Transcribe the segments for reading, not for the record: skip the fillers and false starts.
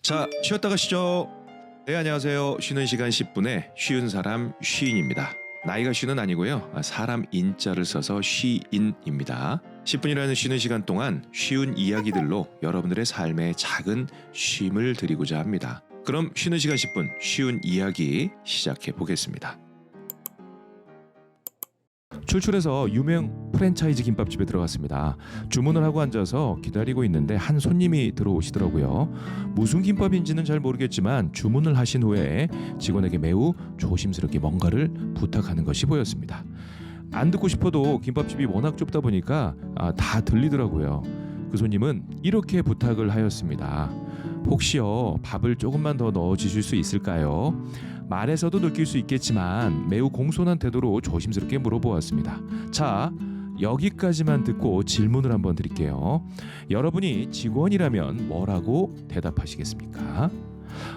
자, 쉬었다 가시죠. 네, 안녕하세요. 쉬는 시간 10분에 쉬운 사람 쉬인입니다. 나이가 쉬는 아니고요. 사람 인자를 써서 쉬인입니다. 10분이라는 쉬는 시간 동안 쉬운 이야기들로 여러분들의 삶에 작은 쉼을 드리고자 합니다. 그럼 쉬는 시간 10분 쉬운 이야기 시작해 보겠습니다. 출출해서 유명 프랜차이즈 김밥집에 들어갔습니다. 주문을 하고 앉아서 기다리고 있는데 한 손님이 들어오시더라고요. 무슨 김밥인지는 잘 모르겠지만 주문을 하신 후에 직원에게 매우 조심스럽게 뭔가를 부탁하는 것이 보였습니다. 안 듣고 싶어도 김밥집이 워낙 좁다 보니까 다 들리더라고요. 그 손님은 이렇게 부탁을 하였습니다. 혹시요, 밥을 조금만 더 넣어주실 수 있을까요? 말에서도 느낄 수 있겠지만 매우 공손한 태도로 조심스럽게 물어보았습니다. 자, 여기까지만 듣고 질문을 한번 드릴게요. 여러분이 직원이라면 뭐라고 대답하시겠습니까?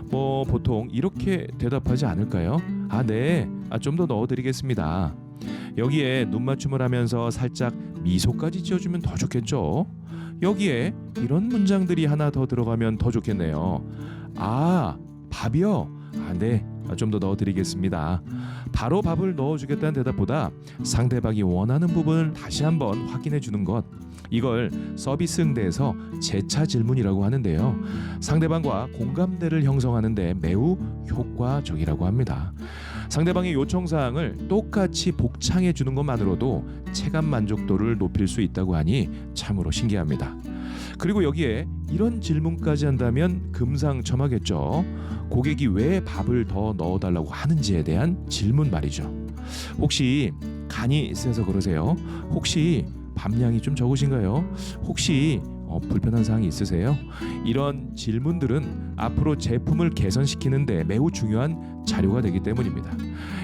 보통 이렇게 대답하지 않을까요? 네, 좀 더 넣어드리겠습니다. 여기에 눈 맞춤을 하면서 살짝 미소까지 지어주면 더 좋겠죠? 여기에 이런 문장들이 하나 더 들어가면 더 좋겠네요. 밥이요? 네, 좀 더 넣어드리겠습니다. 바로 밥을 넣어주겠다는 대답보다 상대방이 원하는 부분을 다시 한번 확인해 주는 것, 이걸 서비스 응대에서 재차 질문이라고 하는데요. 상대방과 공감대를 형성하는 데 매우 효과적이라고 합니다. 상대방의 요청사항을 똑같이 복창해 주는 것만으로도 체감 만족도를 높일 수 있다고 하니 참으로 신기합니다. 그리고 여기에 이런 질문까지 한다면 금상첨화겠죠. 고객이 왜 밥을 더 넣어달라고 하는지에 대한 질문 말이죠. 혹시 간이 세서 그러세요? 혹시 밥량이 좀 적으신가요? 혹시 불편한 사항이 있으세요? 이런 질문들은 앞으로 제품을 개선시키는 데 매우 중요한 자료가 되기 때문입니다.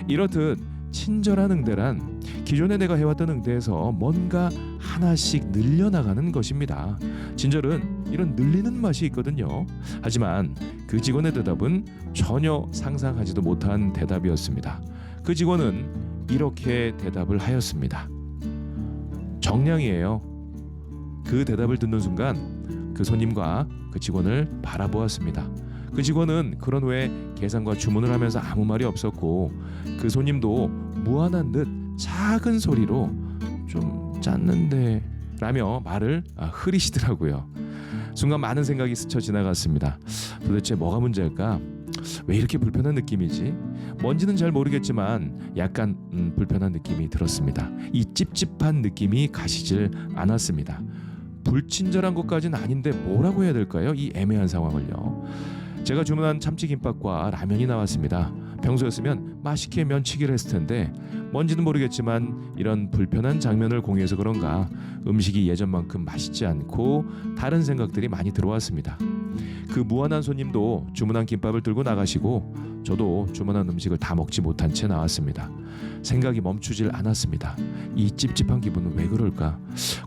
이렇듯 친절한 응대란 기존에 내가 해왔던 응대에서 뭔가 하나씩 늘려나가는 것입니다. 친절은 이런 늘리는 맛이 있거든요. 하지만 그 직원의 대답은 전혀 상상하지도 못한 대답이었습니다. 그 직원은 이렇게 대답을 하였습니다. 정량이에요. 그 대답을 듣는 순간 그 손님과 그 직원을 바라보았습니다. 그 직원은 그런 후에 계산과 주문을 하면서 아무 말이 없었고, 그 손님도 무안한 듯 작은 소리로 좀 짰는데 라며 말을 흐리시더라고요. 순간 많은 생각이 스쳐 지나갔습니다. 도대체 뭐가 문제일까? 왜 이렇게 불편한 느낌이지? 뭔지는 잘 모르겠지만 약간 불편한 느낌이 들었습니다. 이 찝찝한 느낌이 가시질 않았습니다. 불친절한 것까지는 아닌데 뭐라고 해야 될까요? 이 애매한 상황을요. 제가 주문한 참치김밥과 라면이 나왔습니다. 평소였으면 맛있게 면치기를 했을 텐데 뭔지는 모르겠지만 이런 불편한 장면을 공유해서 그런가 음식이 예전만큼 맛있지 않고 다른 생각들이 많이 들어왔습니다. 그 무안한 손님도 주문한 김밥을 들고 나가시고 저도 주문한 음식을 다 먹지 못한 채 나왔습니다. 생각이 멈추질 않았습니다. 이 찝찝한 기분은 왜 그럴까?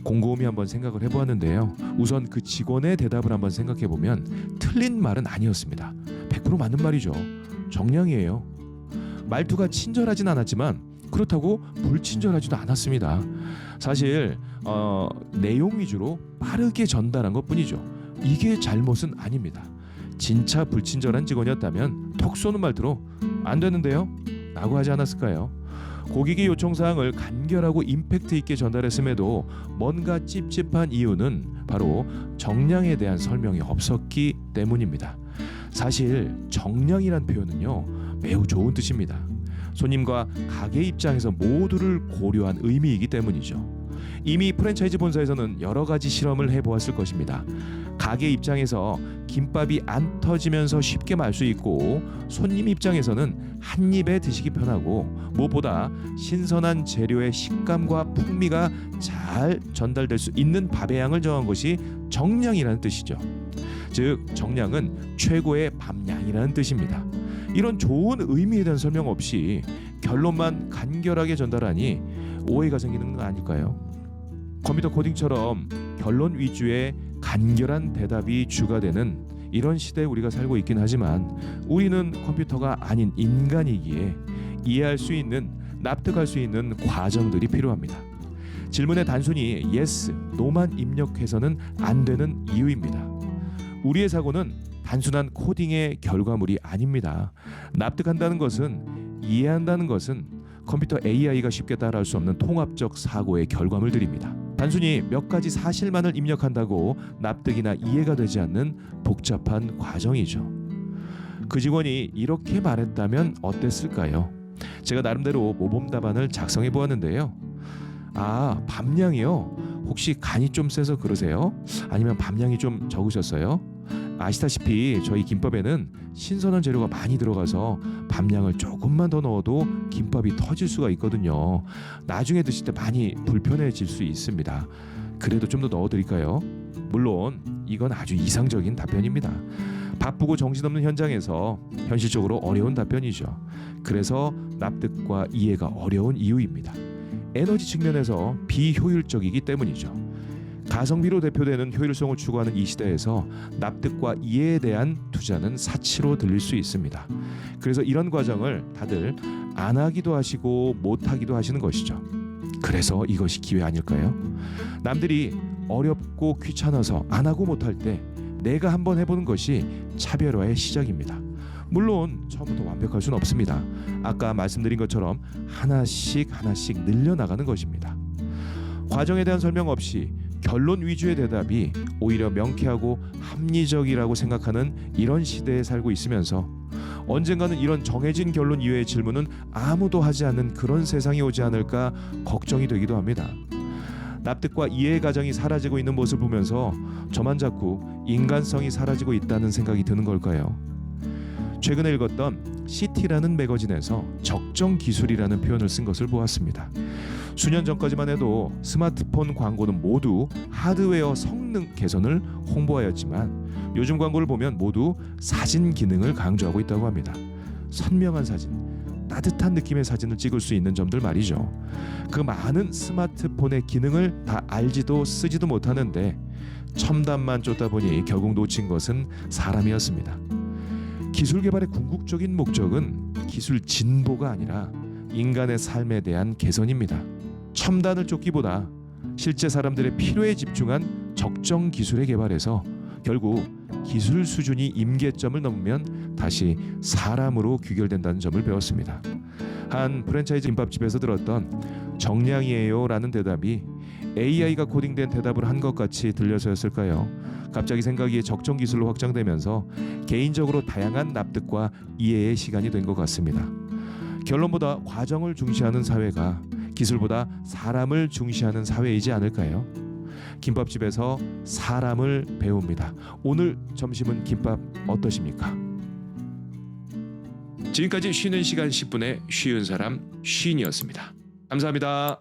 곰곰이 한번 생각을 해보았는데요. 우선 그 직원의 대답을 한번 생각해보면 틀린 말은 아니었습니다. 100% 맞는 말이죠. 정량이에요. 말투가 친절하진 않았지만 그렇다고 불친절하지도 않았습니다. 사실 내용 위주로 빠르게 전달한 것뿐이죠. 이게 잘못은 아닙니다. 진짜 불친절한 직원이었다면 턱 쏘는 말투로 안 되는데요? 라고 하지 않았을까요? 고객의 요청사항을 간결하고 임팩트 있게 전달했음에도 뭔가 찝찝한 이유는 바로 정량에 대한 설명이 없었기 때문입니다. 사실 정량이란 표현은요, 매우 좋은 뜻입니다. 손님과 가게 입장에서 모두를 고려한 의미이기 때문이죠. 이미 프랜차이즈 본사에서는 여러 가지 실험을 해보았을 것입니다. 가게 입장에서 김밥이 안 터지면서 쉽게 말 수 있고, 손님 입장에서는 한 입에 드시기 편하고, 무엇보다 신선한 재료의 식감과 풍미가 잘 전달될 수 있는 밥의 양을 정한 것이 정량이라는 뜻이죠. 즉 정량은 최고의 밥량이라는 뜻입니다. 이런 좋은 의미에 대한 설명 없이 결론만 간결하게 전달하니 오해가 생기는 거 아닐까요? 컴퓨터 코딩처럼 결론 위주의 간결한 대답이 주가 되는 이런 시대에 우리가 살고 있긴 하지만 우리는 컴퓨터가 아닌 인간이기에 이해할 수 있는, 납득할 수 있는 과정들이 필요합니다. 질문에 단순히 yes, no만 입력해서는 안 되는 이유입니다. 우리의 사고는 단순한 코딩의 결과물이 아닙니다. 납득한다는 것은, 이해한다는 것은 컴퓨터 AI가 쉽게 따라할 수 없는 통합적 사고의 결과물들입니다. 단순히 몇 가지 사실만을 입력한다고 납득이나 이해가 되지 않는 복잡한 과정이죠. 그 직원이 이렇게 말했다면 어땠을까요? 제가 나름대로 모범 답안을 작성해 보았는데요. 아, 밤량이요? 혹시 간이 좀 세서 그러세요? 아니면 밤량이 좀 적으셨어요? 아시다시피 저희 김밥에는 신선한 재료가 많이 들어가서 밤량을 조금만 더 넣어도 김밥이 터질 수가 있거든요. 나중에 드실 때 많이 불편해질 수 있습니다. 그래도 좀 더 넣어드릴까요? 물론 이건 아주 이상적인 답변입니다. 바쁘고 정신없는 현장에서 현실적으로 어려운 답변이죠. 그래서 납득과 이해가 어려운 이유입니다. 에너지 측면에서 비효율적이기 때문이죠. 가성비로 대표되는 효율성을 추구하는 이 시대에서 납득과 이해에 대한 투자는 사치로 들릴 수 있습니다. 그래서 이런 과정을 다들 안 하기도 하시고 못 하기도 하시는 것이죠. 그래서 이것이 기회 아닐까요? 남들이 어렵고 귀찮아서 안 하고 못 할 때 내가 한번 해보는 것이 차별화의 시작입니다. 물론 처음부터 완벽할 수는 없습니다. 아까 말씀드린 것처럼 하나씩 늘려나가는 것입니다. 과정에 대한 설명 없이 결론 위주의 대답이 오히려 명쾌하고 합리적이라고 생각하는 이런 시대에 살고 있으면서 언젠가는 이런 정해진 결론 이외의 질문은 아무도 하지 않는 그런 세상이 오지 않을까 걱정이 되기도 합니다. 납득과 이해의 과정이 사라지고 있는 모습을 보면서 저만 자꾸 인간성이 사라지고 있다는 생각이 드는 걸까요? 최근에 읽었던 CT라는 매거진에서 적정 기술이라는 표현을 쓴 것을 보았습니다. 수년 전까지만 해도 스마트폰 광고는 모두 하드웨어 성능 개선을 홍보하였지만 요즘 광고를 보면 모두 사진 기능을 강조하고 있다고 합니다. 선명한 사진, 따뜻한 느낌의 사진을 찍을 수 있는 점들 말이죠. 그 많은 스마트폰의 기능을 다 알지도 쓰지도 못하는데 첨단만 쫓다 보니 결국 놓친 것은 사람이었습니다. 기술 개발의 궁극적인 목적은 기술 진보가 아니라 인간의 삶에 대한 개선입니다. 첨단을 쫓기보다 실제 사람들의 필요에 집중한 적정 기술의 개발에서 결국 기술 수준이 임계점을 넘으면 다시 사람으로 귀결된다는 점을 배웠습니다. 한 프랜차이즈 김밥집에서 들었던 정량이에요 라는 대답이 AI가 코딩된 대답을 한 것 같이 들려서였을까요? 갑자기 생각이 적정 기술로 확장되면서 개인적으로 다양한 납득과 이해의 시간이 된 것 같습니다. 결론보다 과정을 중시하는 사회가 기술보다 사람을 중시하는 사회이지 않을까요? 김밥집에서 사람을 배웁니다. 오늘 점심은 김밥 어떠십니까? 지금까지 쉬는 시간 10분의 쉬운 사람 쉬인이었습니다. 감사합니다.